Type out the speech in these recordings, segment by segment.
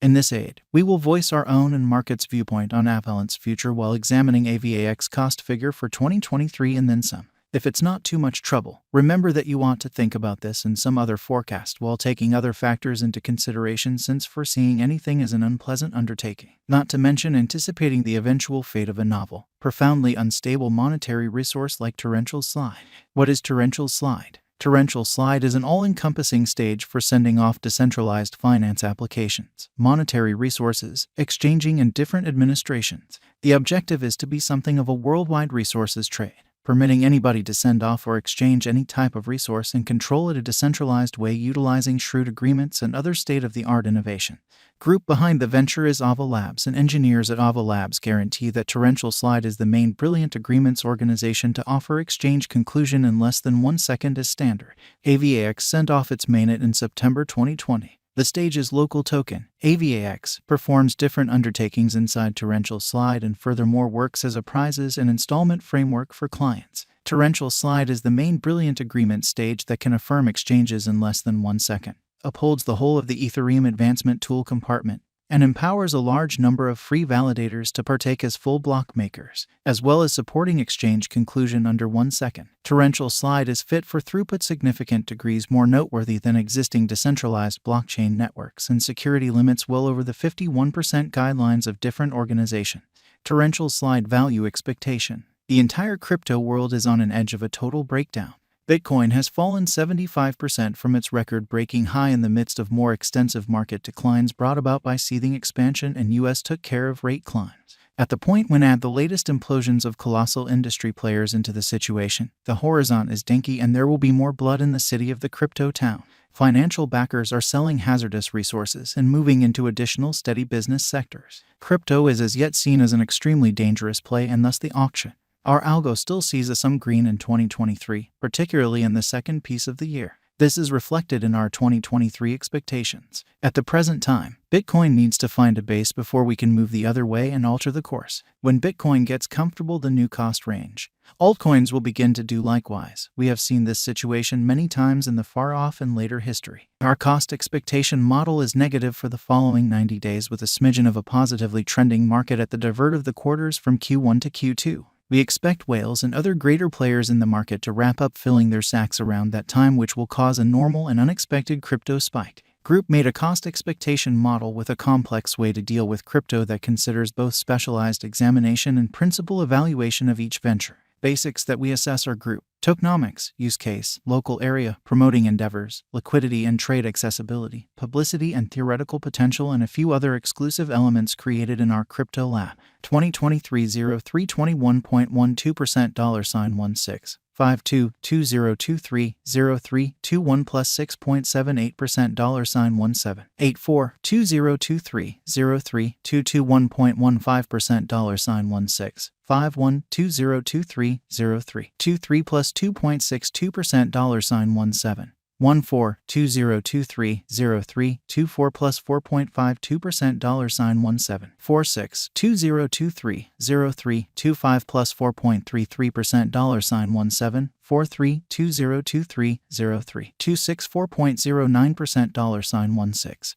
In this aid, we will voice our own and market's viewpoint on Avalanche's future while examining Avax cost figure for 2023 and then some. If it's not too much trouble, remember that you want to think about this and some other forecast while taking other factors into consideration, since foreseeing anything is an unpleasant undertaking, not to mention anticipating the eventual fate of a novel, profoundly unstable monetary resource like torrential slide. What is torrential slide? Torrential slide is an all-encompassing stage for sending off decentralized finance applications, monetary resources, exchanging, and different administrations. The objective is to be something of a worldwide resources trade, permitting anybody to send off or exchange any type of resource and control it a decentralized way utilizing shrewd agreements and other state-of-the-art innovation. Group behind the venture is Avalanche, and engineers at Avalanche guarantee that Torrential Slide is the main brilliant agreements organization to offer exchange conclusion in less than 1 second as standard. Avax sent off its mainnet in September 2020. The stage's local token, Avax, performs different undertakings inside Torrential Slide and furthermore works as a prizes and installment framework for clients. Torrential Slide is the main brilliant agreement stage that can affirm exchanges in less than 1 second, upholds the whole of the Ethereum advancement tool compartment, and empowers a large number of free validators to partake as full block makers, as well as supporting exchange conclusion under 1 second. Torrential Slide is fit for throughput significant degrees more noteworthy than existing decentralized blockchain networks, and security limits well over the 51% guidelines of different organizations. Torrential Slide value expectation. The entire crypto world is on an edge of a total breakdown. Bitcoin has fallen 75% from its record-breaking high in the midst of more extensive market declines brought about by seething expansion, and US took care of rate climbs. At the point when add the latest implosions of colossal industry players into the situation, the horizon is dinky and there will be more blood in the city of the crypto town. Financial backers are selling hazardous resources and moving into additional steady business sectors. Crypto is as yet seen as an extremely dangerous play, and thus the auction. Our algo still sees a some green in 2023, particularly in the second piece of the year. This is reflected in our 2023 expectations. At the present time, Bitcoin needs to find a base before we can move the other way and alter the course. When Bitcoin gets comfortable the new cost range, altcoins will begin to do likewise. We have seen this situation many times in the far-off and later history. Our cost expectation model is negative for the following 90 days with a smidgen of a positively trending market at the divert of the quarters from Q1 to Q2. We expect whales and other greater players in the market to wrap up filling their sacks around that time, which will cause a normal and unexpected crypto spike. Group made a cost expectation model with a complex way to deal with crypto that considers both specialized examination and principal evaluation of each venture. Basics that we assess are group, tokenomics, use case, local area, promoting endeavors, liquidity and trade accessibility, publicity and theoretical potential, and a few other exclusive elements created in our crypto lab. 2023 03 $21.12% $16 52 2023 03 21 plus 6.78% $17 84 2023 03 221.15% $16 51 2023 03 23 plus 2.62% $17 14 2023 03 24 plus 4.52% $17 46 2023 03 25 plus 4.33% $17 43 2023 03 26 4.09% $16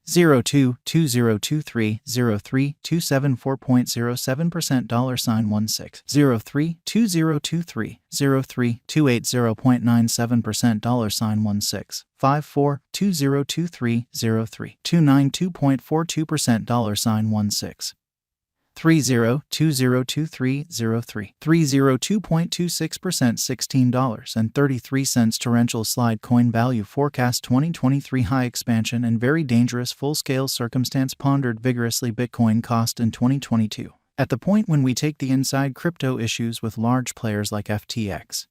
02 2023 03 274.07% $16 03 2023 03 280.97% $16 54 2023 03 292.42% $16 30 2023 03 302.26% $16.33 Torrential Slide coin value forecast 2023 high expansion and very dangerous full-scale circumstance pondered vigorously Bitcoin cost in 2022. At the point when we take the inside crypto issues with large players like FTX,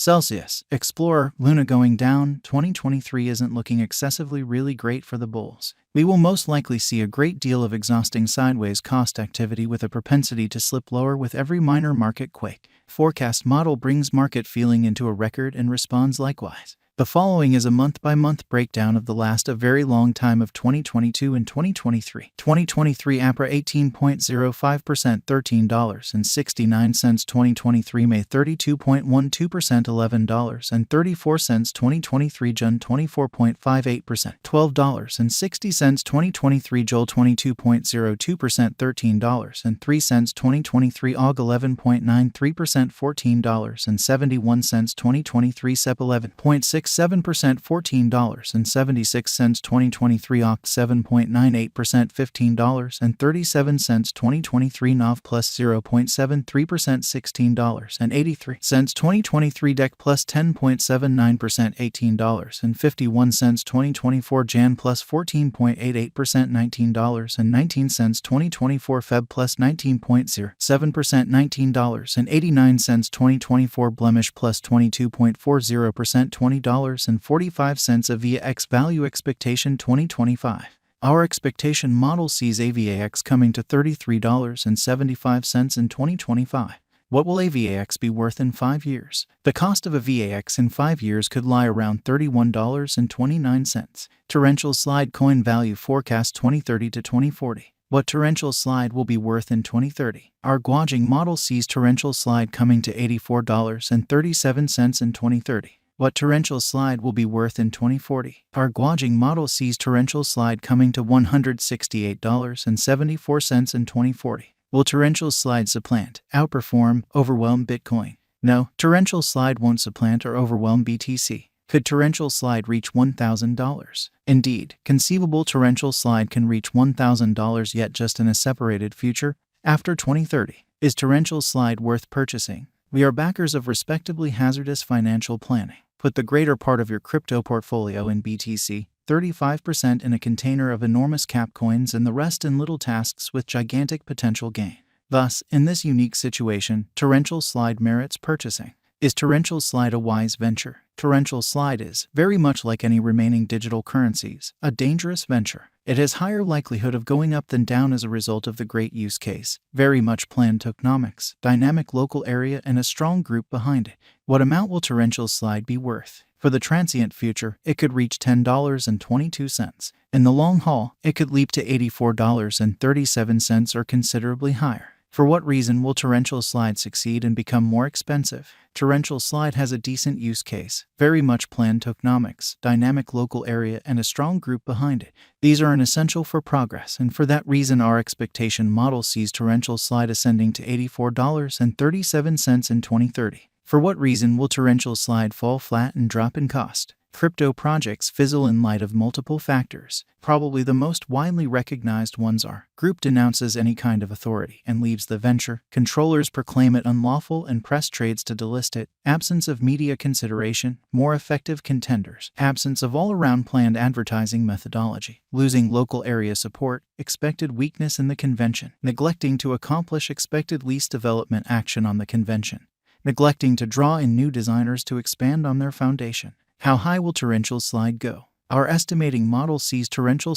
Celsius, Explorer, Luna going down, 2023 isn't looking excessively really great for the bulls. We will most likely see a great deal of exhausting sideways cost activity with a propensity to slip lower with every minor market quake. Forecast model brings market feeling into a record and responds likewise. The following is a month-by-month breakdown of the last a very long time of 2022 and 2023. 2023 APRA 18.05% $13.69. 2023 May 32.12% $11.34. 2023 June 24.58% $12.60. 2023 July 22.02% $13.03. 2023 Aug 11.93% $14.71. 2023 Sep 11.67% $14.76. 2023 Oct 7.98% $15.37. 2023 Nov plus 0.73% $16.83. 2023 Dec plus 10.79% $18.51. 2024 Jan plus 14.88% $19.19. 2024 Feb plus 19.07% $19.89. 2024 Blemish plus 22.40% $20.45. AVAX value expectation 2025. Our expectation model sees AVAX coming to $33.75 in 2025. What will AVAX be worth in 5 years? The cost of a VAX in 5 years could lie around $31.29. Torrential Slide coin value forecast 2030 to 2040. What Torrential Slide will be worth in 2030. Our Guajing model sees Torrential Slide coming to $84.37 in 2030. What Torrential Slide will be worth in 2040. Our Guajing model sees Torrential Slide coming to $168.74 in 2040. Will Torrential Slide supplant, outperform, overwhelm Bitcoin? No, Torrential Slide won't supplant or overwhelm BTC. Could Torrential Slide reach $1,000? Indeed, conceivable Torrential Slide can reach $1,000 yet just in a separated future, after 2030. Is Torrential Slide worth purchasing? We are backers of respectably hazardous financial planning. Put the greater part of your crypto portfolio in BTC, 35% in a container of enormous cap coins and the rest in little tasks with gigantic potential gain. Thus, in this unique situation, Torrential Slide merits purchasing. Is Torrential Slide a wise venture? Torrential Slide is, very much like any remaining digital currencies, a dangerous venture. It has higher likelihood of going up than down as a result of the great use case, very much planned tokenomics, dynamic local area and a strong group behind it. What amount will Torrential Slide be worth? For the transient future, it could reach $10.22. In the long haul, it could leap to $84.37 or considerably higher. For what reason will Torrential Slide succeed and become more expensive? Torrential Slide has a decent use case, very much planned tokenomics, dynamic local area and a strong group behind it. These are an essential for progress, and for that reason our expectation model sees Torrential Slide ascending to $84.37 in 2030. For what reason will Torrential Slide fall flat and drop in cost? Crypto projects fizzle in light of multiple factors. Probably the most widely recognized ones are: group denounces any kind of authority and leaves the venture, controllers proclaim it unlawful and press trades to delist it, absence of media consideration, more effective contenders, absence of all-around planned advertising methodology, losing local area support, expected weakness in the convention, neglecting to accomplish expected least development action on the convention, neglecting to draw in new designers to expand on their foundation. How high will Torrential Slide go? Our estimating model sees Torrential